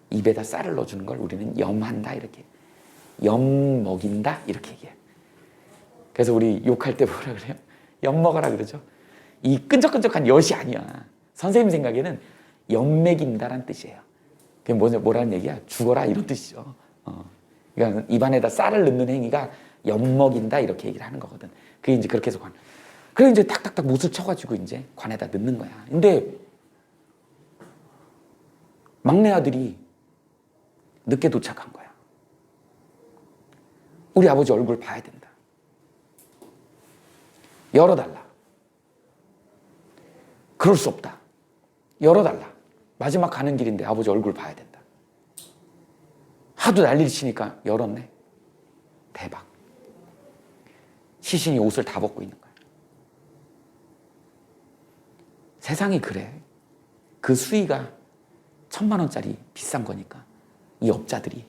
Speaker 1: 입에다 쌀을 넣어주는 걸 우리는 염한다 이렇게. 염 먹인다 이렇게 얘기해. 그래서 우리 욕할 때 뭐라 그래요? 엿 먹어라 그러죠. 이 끈적끈적한 엿이 아니야. 선생님 생각에는 엿 먹인다란 뜻이에요. 그게 뭐라는 얘기야? 죽어라 이런 뜻이죠. 그러니까 입안에다 쌀을 넣는 행위가 엿 먹인다 이렇게 얘기를 하는 거거든. 그게 이제 그렇게 해서 그래 이제 탁탁탁 못을 쳐가지고 이제 관에다 넣는 거야. 근데 막내 아들이 늦게 도착한 거야. 우리 아버지 얼굴 봐야 된다. 열어달라. 그럴 수 없다. 열어달라. 마지막 가는 길인데 아버지 얼굴 봐야 된다. 하도 난리를 치니까 열었네. 대박. 시신이 옷을 다 벗고 있는 거야. 세상이 그래. 그 수위가 1,000만 원짜리 비싼 거니까 이 업자들이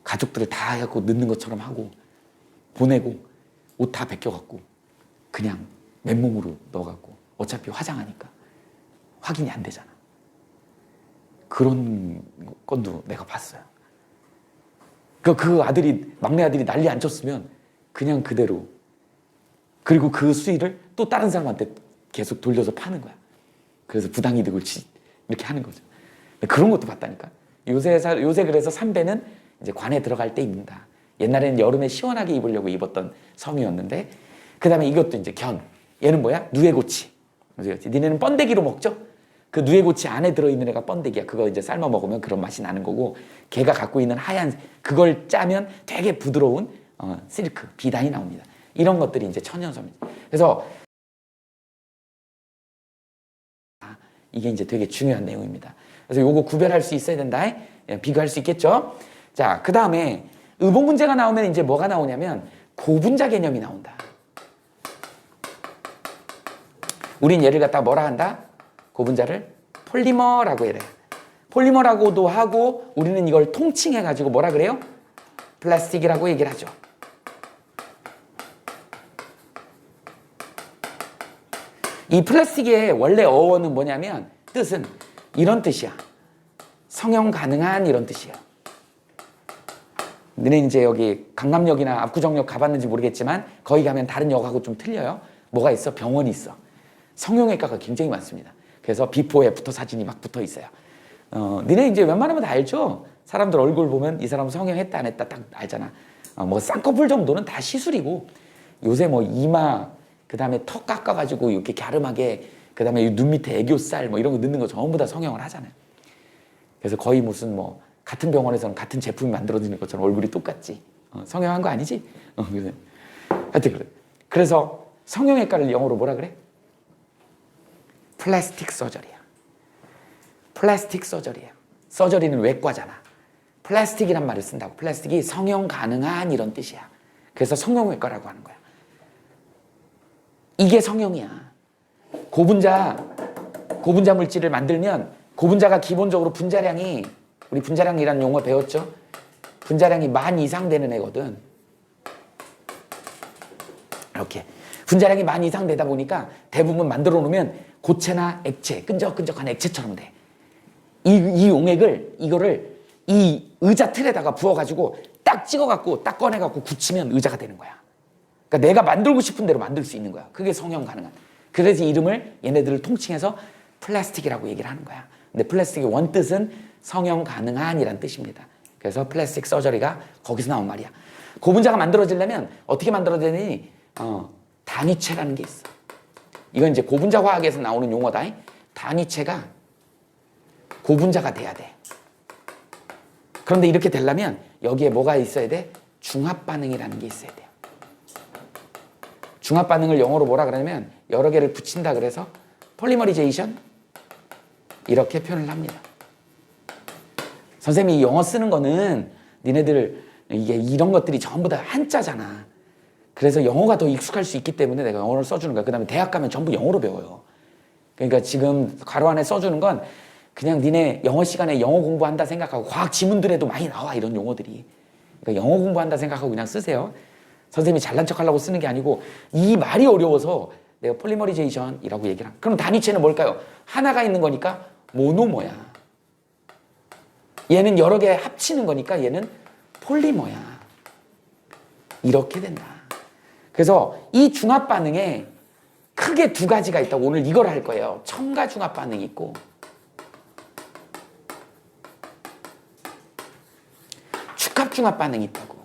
Speaker 1: 가족들을 다 해갖고 넣는 것처럼 하고 보내고 옷 다 벗겨갖고 그냥 맨몸으로 넣어갖고 어차피 화장하니까 확인이 안 되잖아. 그런 건도 내가 봤어요. 막내 아들이 난리 안 쳤으면 그냥 그대로. 그리고 그 수위를 또 다른 사람한테 계속 돌려서 파는 거야. 그래서 부당이득을 이렇게 하는 거죠. 그런 것도 봤다니까. 요새 그래서 삼배는 이제 관에 들어갈 때 입는다. 옛날에는 여름에 시원하게 입으려고 입었던 섬이었는데, 그 다음에 이것도 이제 얘는 뭐야? 누에고치. 니네는 번데기로 먹죠? 그 누에고치 안에 들어있는 애가 번데기야. 그거 이제 삶아 먹으면 그런 맛이 나는 거고, 걔가 갖고 있는 하얀, 그걸 짜면 되게 부드러운 실크, 비단이 나옵니다. 이런 것들이 이제 천연섬입니다. 그래서 이게 이제 되게 중요한 내용입니다. 그래서 요거 구별할 수 있어야 된다. 비교할 수 있겠죠? 자, 그 다음에 의복 문제가 나오면 이제 뭐가 나오냐면 고분자 개념이 나온다. 우린 얘를 갖다 뭐라 한다? 고분자를 폴리머라고 해요. 폴리머라고도 하고 우리는 이걸 통칭해가지고 뭐라 그래요? 플라스틱이라고 얘기를 하죠. 이 플라스틱의 원래 어원은 뭐냐면 뜻은 이런 뜻이야. 성형 가능한 이런 뜻이에요. 너네 이제 여기 강남역이나 압구정역 가봤는지 모르겠지만 거기 가면 다른 역하고 좀 틀려요. 뭐가 있어? 병원이 있어. 성형외과가 굉장히 많습니다. 그래서 비포 애프터 사진이 막 붙어 있어요. 너네 이제 웬만하면 다 알죠? 사람들 얼굴 보면 이 사람 성형했다 안 했다 딱 알잖아. 뭐 쌍꺼풀 정도는 다 시술이고 요새 뭐 이마 그다음에 턱 깎아가지고 이렇게 갸름하게 그다음에 눈 밑에 애교살 뭐 이런 거 넣는 거 전부 다 성형을 하잖아요. 그래서 거의 무슨 뭐 같은 병원에서는 같은 제품이 만들어지는 것처럼 얼굴이 똑같지. 성형한 거 아니지? 하여튼 그래. 그래서 성형외과를 영어로 뭐라 그래? 플라스틱 서저리야. 플라스틱 서저리야. 서저리는 외과잖아. 플라스틱이란 말을 쓴다고. 플라스틱이 성형 가능한 이런 뜻이야. 그래서 성형외과라고 하는 거야. 이게 성형이야. 고분자 물질을 만들면 고분자가 기본적으로 분자량이 우리 분자량이라는 용어 배웠죠? 분자량이 10,000 이상 되는 애거든. 이렇게 분자량이 10,000 이상 되다 보니까 대부분 만들어 놓으면 고체나 액체, 끈적끈적한 액체처럼 돼. 이 용액을 이거를 이 의자 틀에다가 부어가지고 딱 찍어갖고 딱 꺼내갖고 굳히면 의자가 되는 거야. 그러니까 내가 만들고 싶은 대로 만들 수 있는 거야. 그게 성형 가능한. 그래서 이름을 얘네들을 통칭해서 플라스틱이라고 얘기를 하는 거야. 근데 플라스틱의 원뜻은 성형 가능한이란 뜻입니다. 그래서 플라스틱 서저리가 거기서 나온 말이야. 고분자가 만들어지려면 어떻게 만들어지니? 단위체라는 게 있어. 이건 이제 고분자 화학에서 나오는 용어다. 단위체가 고분자가 돼야 돼. 그런데 이렇게 되려면 여기에 뭐가 있어야 돼? 중합 반응이라는 게 있어야 돼요. 중합 반응을 영어로 뭐라 그러냐면 여러 개를 붙인다 그래서 폴리머리제이션 이렇게 표현을 합니다. 선생님이 영어 쓰는 거는 니네들 이게 이런 것들이 전부 다 한자잖아. 그래서 영어가 더 익숙할 수 있기 때문에 내가 영어를 써주는 거야. 그 다음에 대학 가면 전부 영어로 배워요. 그러니까 지금 괄호 안에 써주는 건 그냥 니네 영어 시간에 영어 공부한다 생각하고 과학 지문들에도 많이 나와 이런 용어들이. 그러니까 영어 공부한다 생각하고 그냥 쓰세요. 선생님이 잘난 척하려고 쓰는 게 아니고 이 말이 어려워서 내가 폴리머리제이션이라고 얘기를 합니다. 그럼 단위체는 뭘까요? 하나가 있는 거니까 모노머야. 얘는 여러 개 합치는 거니까 얘는 폴리머야. 이렇게 된다. 그래서 이 중합 반응에 크게 두 가지가 있다고 오늘 이걸 할 거예요. 첨가 중합 반응이 있고 축합 중합 반응이 있다고.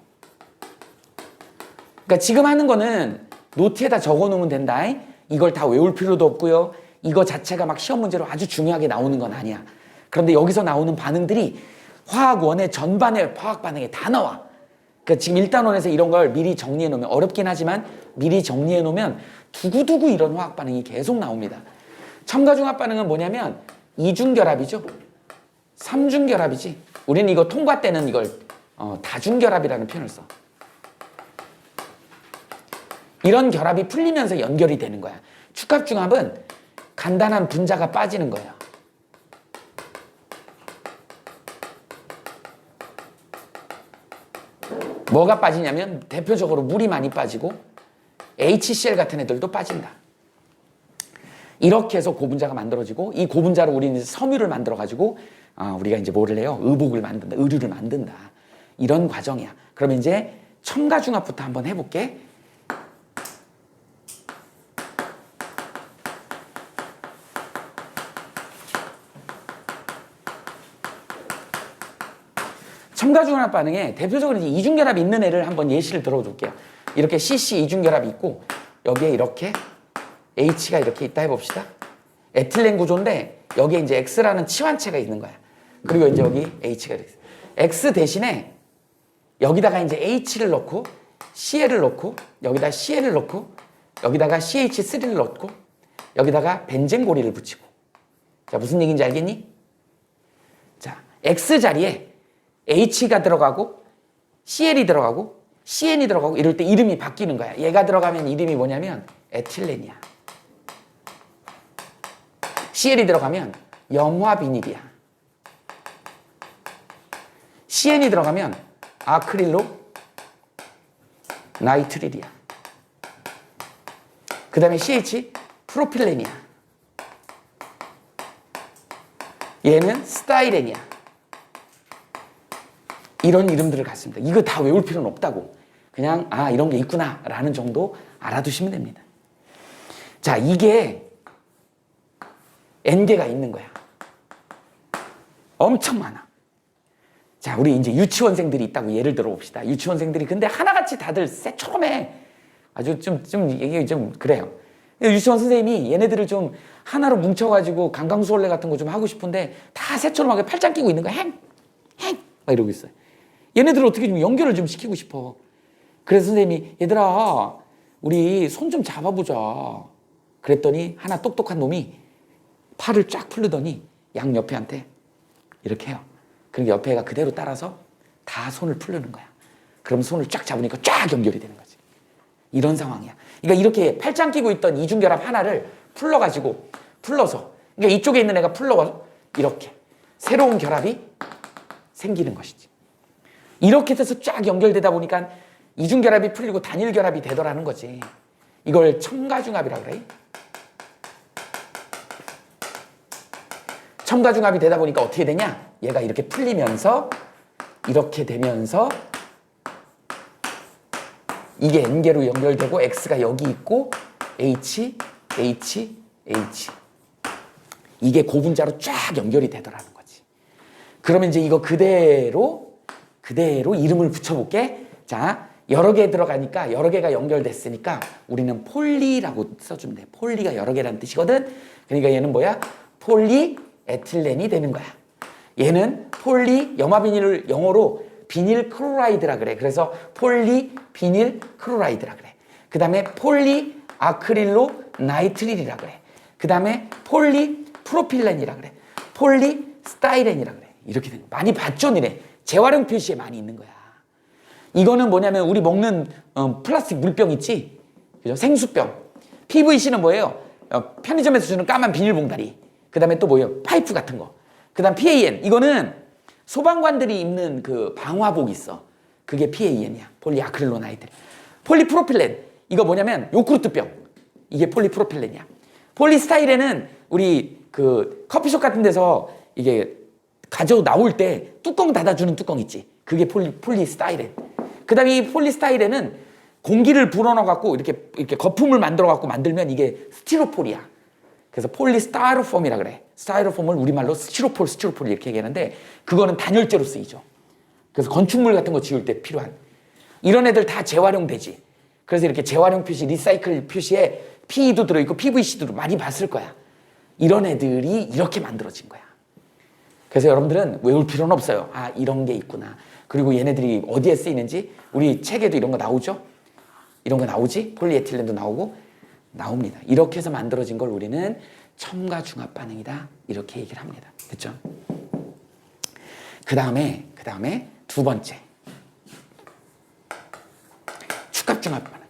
Speaker 1: 그러니까 지금 하는 거는 노트에다 적어 놓으면 된다. 이걸 다 외울 필요도 없고요. 이거 자체가 막 시험 문제로 아주 중요하게 나오는 건 아니야. 그런데 여기서 나오는 반응들이 화학원의 전반의 화학 반응에 다 나와. 그러니까 지금 1단원에서 이런 걸 미리 정리해 놓으면 어렵긴 하지만 미리 정리해 놓으면 두고두고 이런 화학 반응이 계속 나옵니다. 첨가중합 반응은 뭐냐면 이중결합이죠. 삼중결합이지. 우리는 이거 통과 때는 이걸 다중결합이라는 표현을 써. 이런 결합이 풀리면서 연결이 되는 거야. 축합중합은 간단한 분자가 빠지는 거예요. 뭐가 빠지냐면 대표적으로 물이 많이 빠지고 HCl 같은 애들도 빠진다. 이렇게 해서 고분자가 만들어지고 이 고분자로 우리는 섬유를 만들어가지고 우리가 이제 뭐를 해요? 의복을 만든다. 의류를 만든다. 이런 과정이야. 그러면 이제 첨가중합부터 한번 해볼게. 첨가중합 반응에 대표적으로 이제 이중결합이 있는 애를 한번 예시를 들어줄게요. 이렇게 CC 이중결합이 있고 여기에 이렇게 H가 이렇게 있다 해봅시다. 에틸렌 구조인데 여기에 이제 X라는 치환체가 있는 거야. 그리고 이제 여기 H가 이렇게 있어요. X 대신에 여기다가 이제 H를 넣고 Cl을 넣고 여기다 Cl을 넣고 여기다가 CH3를 넣고 여기다가 벤젠 고리를 붙이고. 자, 무슨 얘기인지 알겠니? 자, X 자리에 H가 들어가고 Cl이 들어가고 CN이 들어가고 이럴 때 이름이 바뀌는 거야. 얘가 들어가면 이름이 뭐냐면 에틸렌이야. CL이 들어가면 염화비닐이야. CN이 들어가면 아크릴로 나이트릴이야. 그 다음에 CH 프로필렌이야. 얘는 스타이렌이야. 이런 이름들을 갖습니다. 이거 다 외울 필요는 없다고. 그냥 이런 게 있구나 라는 정도 알아두시면 됩니다. 자, 이게 N개가 있는 거야. 엄청 많아. 자, 우리 이제 유치원생들이 있다고 예를 들어 봅시다. 유치원생들이 근데 하나같이 다들 새처럼해. 아주 이게 좀 그래요. 유치원 선생님이 얘네들을 좀 하나로 뭉쳐가지고 강강수월래 같은 거 좀 하고 싶은데 다 새처럼하게 팔짱 끼고 있는 거야. 행! 막 이러고 있어요. 얘네들을 어떻게 좀 연결을 좀 시키고 싶어. 그래서 선생님이 얘들아 우리 손 좀 잡아보자. 그랬더니 하나 똑똑한 놈이 팔을 쫙 풀르더니 양 옆에한테 이렇게 해요. 그러니까 옆에 애가 그대로 따라서 다 손을 풀르는 거야. 그럼 손을 쫙 잡으니까 쫙 연결이 되는 거지. 이런 상황이야. 그러니까 이렇게 팔짱 끼고 있던 이중결합 하나를 풀러서 그러니까 이쪽에 있는 애가 풀러서 이렇게 새로운 결합이 생기는 것이지. 이렇게 돼서 쫙 연결되다 보니까 이중결합이 풀리고 단일결합이 되더라는 거지. 이걸 첨가중합이라고 그래. 첨가중합이 되다 보니까 어떻게 되냐? 얘가 이렇게 풀리면서 이렇게 되면서 이게 N개로 연결되고 X가 여기 있고 H, H, H 이게 고분자로 쫙 연결이 되더라는 거지. 그러면 이제 이거 그대로 이름을 붙여볼게. 자, 여러 개 들어가니까 여러 개가 연결됐으니까 우리는 폴리라고 써주면 돼. 폴리가 여러 개라는 뜻이거든. 그러니까 얘는 뭐야? 폴리에틸렌이 되는 거야. 얘는 폴리 염화비닐을 영어로 비닐 클로라이드라 그래. 그래서 폴리 비닐 클로라이드라 그래. 그 다음에 폴리 아크릴로 나이트릴이라 그래. 그 다음에 폴리 프로필렌이라 그래. 폴리 스타이렌이라 그래. 이렇게 되는 많이 봤죠, 니네? 재활용 표시에 많이 있는 거야. 이거는 뭐냐면 우리 먹는 플라스틱 물병 있지? 그죠? 생수병. PVC는 뭐예요? 편의점에서 주는 까만 비닐봉다리. 그 다음에 또 뭐예요? 파이프 같은 거. 그 다음 PAN. 이거는 소방관들이 입는 그 방화복 있어. 그게 PAN이야. 폴리아크릴로나이드. 폴리프로필렌. 이거 뭐냐면 요구르트병. 이게 폴리프로필렌이야. 폴리스타이렌은 우리 그 커피숍 같은 데서 이게 가져 나올 때 뚜껑 닫아주는 뚜껑 있지. 그게 폴리스타이렌. 그 다음에 이 폴리스타이렌은 공기를 불어넣어갖고 이렇게 거품을 만들어갖고 만들면 이게 스티로폴이야. 그래서 폴리스타이로폼이라 그래. 스타이로폼을 우리말로 스티로폴 이렇게 얘기하는데 그거는 단열재로 쓰이죠. 그래서 건축물 같은 거 지을 때 필요한. 이런 애들 다 재활용되지. 그래서 이렇게 재활용 표시, 리사이클 표시에 PE도 들어있고 PVC도 많이 봤을 거야. 이런 애들이 이렇게 만들어진 거야. 그래서 여러분들은 외울 필요는 없어요. 이런 게 있구나. 그리고 얘네들이 어디에 쓰이는지 우리 책에도 이런 거 나오죠? 이런 거 나오지? 폴리에틸렌도 나오고 나옵니다. 이렇게 해서 만들어진 걸 우리는 첨가중합 반응이다. 이렇게 얘기를 합니다. 됐죠? 그 다음에 두 번째. 축합중합 반응.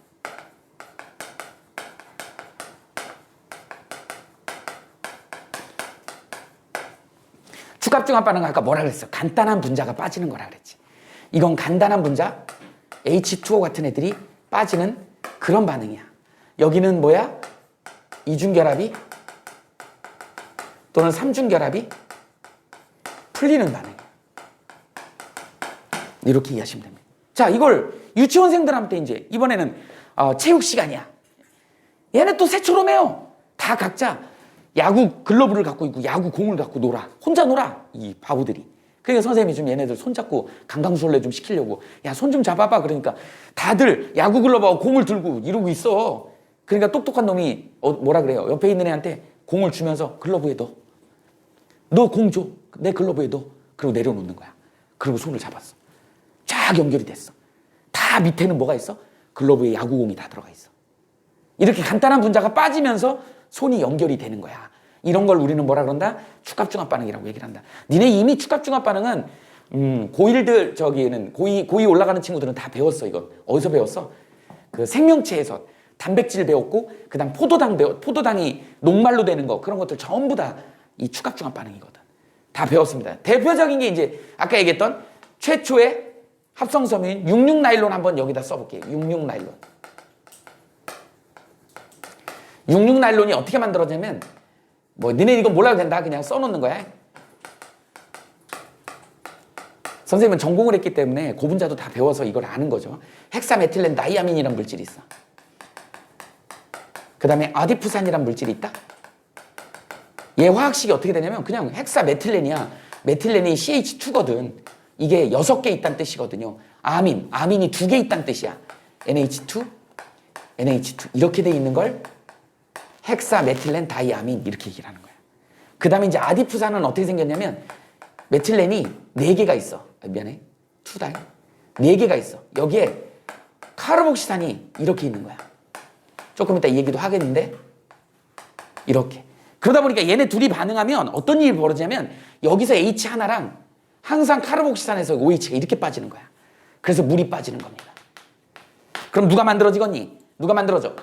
Speaker 1: 축합중합 반응은 아까 뭐라 그랬어? 간단한 분자가 빠지는 거라 그랬지. 이건 간단한 분자, H2O 같은 애들이 빠지는 그런 반응이야. 여기는 뭐야? 이중결합이 또는 삼중결합이 풀리는 반응이야. 이렇게 이해하시면 됩니다. 자, 이걸 유치원생들한테 이제 이번에는 체육 시간이야. 얘네 또 새처럼 해요. 다 각자 야구 글러브를 갖고 있고 야구 공을 갖고 놀아. 혼자 놀아. 이 바보들이. 그러니까 선생님이 좀 얘네들 손잡고 강강술래 좀 시키려고 야, 손 좀 잡아봐. 그러니까 다들 야구 글러브하고 공을 들고 이러고 있어. 그러니까 똑똑한 놈이 뭐라 그래요? 옆에 있는 애한테 공을 주면서 글러브에 넣어. 너 공 줘. 내 글러브에 넣어. 그리고 내려놓는 거야. 그리고 손을 잡았어. 쫙 연결이 됐어. 다 밑에는 뭐가 있어? 글러브에 야구공이 다 들어가 있어. 이렇게 간단한 분자가 빠지면서 손이 연결이 되는 거야. 이런 걸 우리는 뭐라 그런다? 축합중합 반응이라고 얘기를 한다. 니네 이미 축합중합 반응은 고1들 저기는 고2 올라가는 친구들은 다 배웠어. 이거 어디서 배웠어? 그 생명체에서 단백질 배웠고 그다음 포도당이 녹말로 되는 거 그런 것들 전부 다 이 축합중합 반응이거든. 다 배웠습니다. 대표적인 게 이제 아까 얘기했던 최초의 합성섬유인 66나일론 한번 여기다 써볼게요. 66나일론. 66나일론이 어떻게 만들어지냐면 니네 이거 몰라도 된다. 그냥 써놓는 거야. 선생님은 전공을 했기 때문에 고분자도 다 배워서 이걸 아는 거죠. 헥사메틸렌 다이아민이라는 물질이 있어. 그 다음에 아디푸산이라는 물질이 있다. 얘 화학식이 어떻게 되냐면 그냥 헥사메틸렌이야. 메틸렌이 CH2거든. 이게 6개 있다는 뜻이거든요. 아민이 2개 있다는 뜻이야. NH2, NH2 이렇게 돼 있는 걸 헥사메틸렌 다이아민 이렇게 얘기를 하는 거야. 그 다음에 이제 아디푸산은 어떻게 생겼냐면 메틸렌이 4개가 있어. 미안해. 2다이. 4개가 있어. 여기에 카르복시산이 이렇게 있는 거야. 조금 이따 이 얘기도 하겠는데 이렇게. 그러다 보니까 얘네 둘이 반응하면 어떤 일이 벌어지냐면 여기서 H 하나랑 항상 카르복시산에서 OH가 이렇게 빠지는 거야. 그래서 물이 빠지는 겁니다. 그럼 누가 만들어지겠니? 누가 만들어져?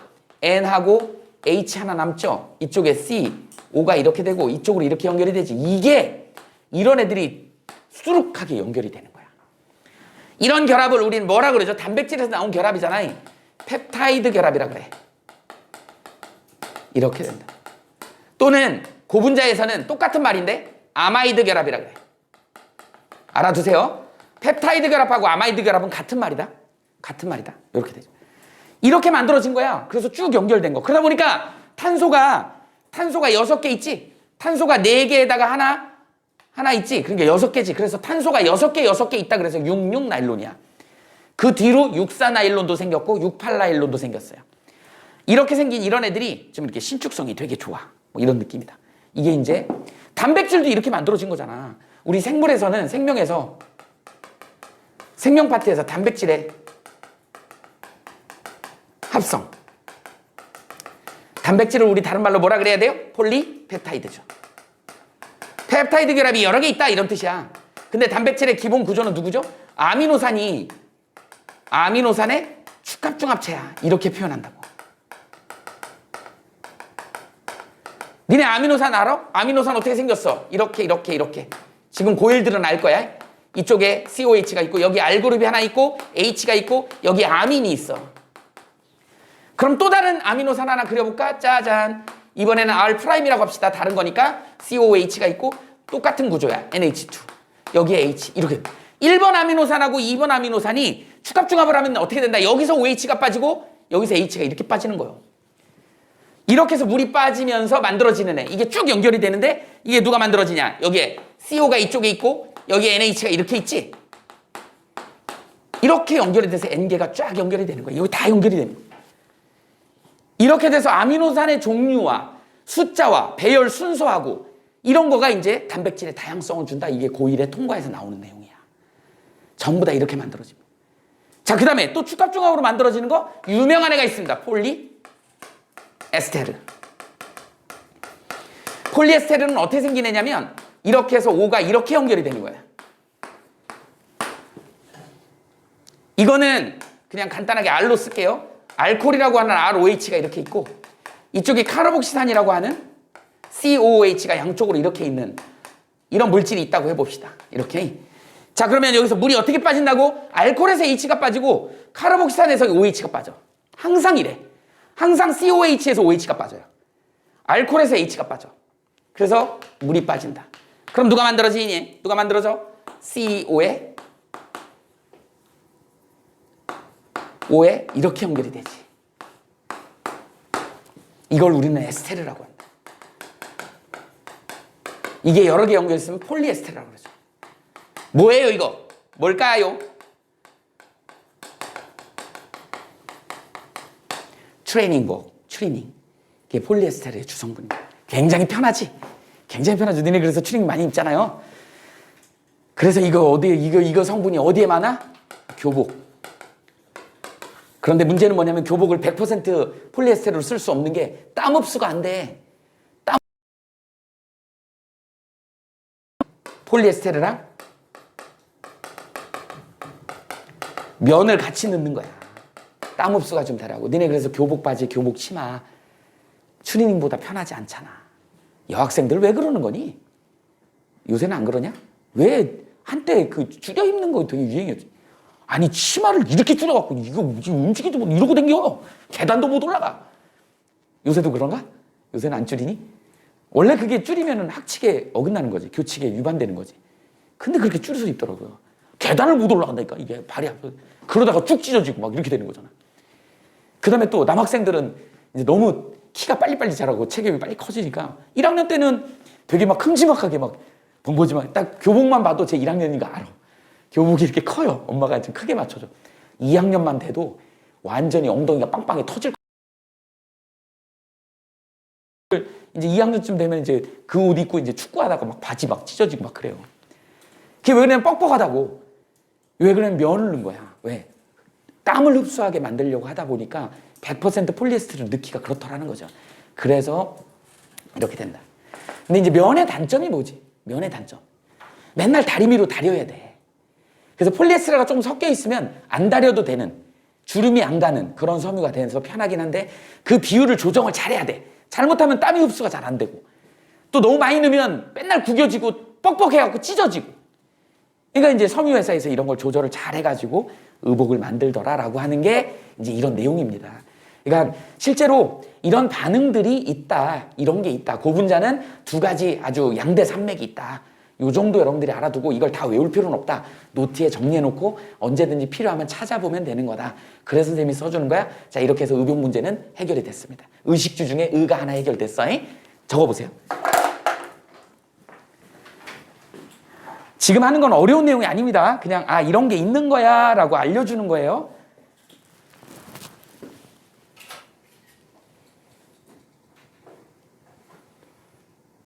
Speaker 1: N하고 H 하나 남죠? 이쪽에 C, O가 이렇게 되고 이쪽으로 이렇게 연결이 되지. 이게 이런 애들이 수룩하게 연결이 되는 거야. 이런 결합을 우리는 뭐라 그러죠? 단백질에서 나온 결합이잖아요. 펩타이드 결합이라 그래. 이렇게 된다. 또는 고분자에서는 똑같은 말인데 아마이드 결합이라 그래. 알아두세요. 펩타이드 결합하고 아마이드 결합은 같은 말이다. 같은 말이다. 이렇게 되죠. 이렇게 만들어진 거야. 그래서 쭉 연결된 거. 그러다 보니까 탄소가 6개 있지. 탄소가 4개에다가 하나 있지. 그러니까 6개지. 그래서 탄소가 6개 있다. 그래서 66나일론이야. 그 뒤로 64나일론도 생겼고 68나일론도 생겼어요. 이렇게 생긴 이런 애들이 좀 이렇게 신축성이 되게 좋아. 뭐 이런 느낌이다. 이게 이제 단백질도 이렇게 만들어진 거잖아. 우리 생물에서는 생명에서 생명 파트에서 단백질의 합성. 단백질을 우리 다른 말로 뭐라 그래야 돼요? 폴리펩타이드죠. 펩타이드 결합이 여러 개 있다 이런 뜻이야. 근데 단백질의 기본 구조는 누구죠? 아미노산의 축합중합체야. 이렇게 표현한다고. 니네 아미노산 알아? 아미노산 어떻게 생겼어? 이렇게. 지금 고1들은 알 거야. 이쪽에 COH가 있고 여기 R그룹이 하나 있고 H가 있고 여기 아민이 있어. 그럼 또 다른 아미노산 하나 그려볼까? 짜잔. 이번에는 R'이라고 합시다. 다른 거니까 COH가 있고 똑같은 구조야. NH2. 여기에 H. 이렇게. 1번 아미노산하고 2번 아미노산이 축합중합을 하면 어떻게 된다? 여기서 OH가 빠지고 여기서 H가 이렇게 빠지는 거예요. 이렇게 해서 물이 빠지면서 만들어지는 애. 이게 쭉 연결이 되는데 이게 누가 만들어지냐? 여기에 CO가 이쪽에 있고 여기에 NH가 이렇게 있지? 이렇게 연결이 돼서 N개가 쫙 연결이 되는 거예요. 여기 다 연결이 되는 거예요. 이렇게 돼서 아미노산의 종류와 숫자와 배열 순서하고 이런 거가 이제 단백질의 다양성을 준다. 이게 고1의 통과에서 나오는 내용이야. 전부 다 이렇게 만들어집니다. 자, 그 다음에 또 축합중합으로 만들어지는 거 유명한 애가 있습니다. 폴리에스테르. 폴리에스테르는 어떻게 생긴 애냐면 이렇게 해서 O가 이렇게 연결이 되는 거야. 이거는 그냥 간단하게 R로 쓸게요. 알코올이라고 하는 ROH가 이렇게 있고 이쪽에 카르복시산이라고 하는 COOH가 양쪽으로 이렇게 있는 이런 물질이 있다고 해봅시다. 이렇게. 자, 그러면 여기서 물이 어떻게 빠진다고? 알코올에서 H가 빠지고 카르복시산에서 OH가 빠져. 항상 이래. 항상 COH에서 OH가 빠져요. 알코올에서 H가 빠져. 그래서 물이 빠진다. 그럼 누가 만들어지니? 누가 만들어져? CO에 O에 이렇게 연결이 되지. 이걸 우리는 에스테르라고 한다. 이게 여러 개 연결했으면 폴리에스테르라고 그러죠. 뭐예요 이거? 뭘까요? 트레이닝복, 트레이닝. 이게 폴리에스테르의 주성분이야. 굉장히 편하지? 굉장히 편하죠. 너네 그래서 트레이닝 많이 입잖아요. 그래서 이거 성분이 어디에 많아? 교복. 그런데 문제는 뭐냐면 교복을 100% 폴리에스테르로 쓸 수 없는 게 땀 흡수가 안 돼. 폴리에스테르랑 면을 같이 넣는 거야. 땀 흡수가 좀 되라고. 너네 그래서 교복 바지, 교복 치마 추리닝보다 편하지 않잖아. 여학생들 왜 그러는 거니? 요새는 안 그러냐? 왜 한때 그 줄여 입는 거 되게 유행이었지. 아니 치마를 이렇게 줄여갖고 이거 움직이도 못 이러고 댕겨. 계단도 못 올라가. 요새도 그런가? 요새는 안 줄이니? 원래 그게 줄이면은 학칙에 어긋나는 거지. 교칙에 위반되는 거지. 근데 그렇게 줄여서 입더라고요. 계단을 못 올라간다니까. 이게 발이 아파. 그러다가 쭉 찢어지고 막 이렇게 되는 거잖아. 그 다음에 또 남학생들은 이제 너무 키가 빨리빨리 자라고 체격이 빨리 커지니까 1학년 때는 되게 막 큼지막하게 막 번거지만 딱 교복만 봐도 제 1학년인 거 알아. 교복이 이렇게 커요. 엄마가 좀 크게 맞춰줘. 2학년만 돼도 완전히 엉덩이가 빵빵해 터질 거예요. 이제 2학년쯤 되면 이제 그 옷 입고 이제 축구하다가 막 바지 막 찢어지고 막 그래요. 그게 왜 그러냐면 뻑뻑하다고. 왜 그러냐면 면을 넣은 거야. 왜? 땀을 흡수하게 만들려고 하다 보니까 100% 폴리에스테르를 넣기가 그렇더라는 거죠. 그래서 이렇게 된다. 근데 이제 면의 단점이 뭐지? 면의 단점. 맨날 다리미로 다려야 돼. 그래서 폴리에스테르가 좀 섞여 있으면 안 다려도 되는, 주름이 안 가는 그런 섬유가 돼서 편하긴 한데 그 비율을 조정을 잘해야 돼. 잘못하면 땀이 흡수가 잘 안 되고 또 너무 많이 넣으면 맨날 구겨지고 뻑뻑해갖고 찢어지고. 그러니까 이제 섬유회사에서 이런 걸 조절을 잘 해가지고 의복을 만들더라라고 하는 게 이제 이런 내용입니다. 그러니까 실제로 이런 반응들이 있다, 이런 게 있다. 고분자는 두 가지 아주 양대 산맥이 있다. 요 정도 여러분들이 알아두고 이걸 다 외울 필요는 없다. 노트에 정리해놓고 언제든지 필요하면 찾아보면 되는 거다. 그래서 선생님이 써주는 거야. 자, 이렇게 해서 의복 문제는 해결이 됐습니다. 의식주 중에 의가 하나 해결됐어. 적어보세요. 지금 하는 건 어려운 내용이 아닙니다. 그냥 이런 게 있는 거야 라고 알려주는 거예요.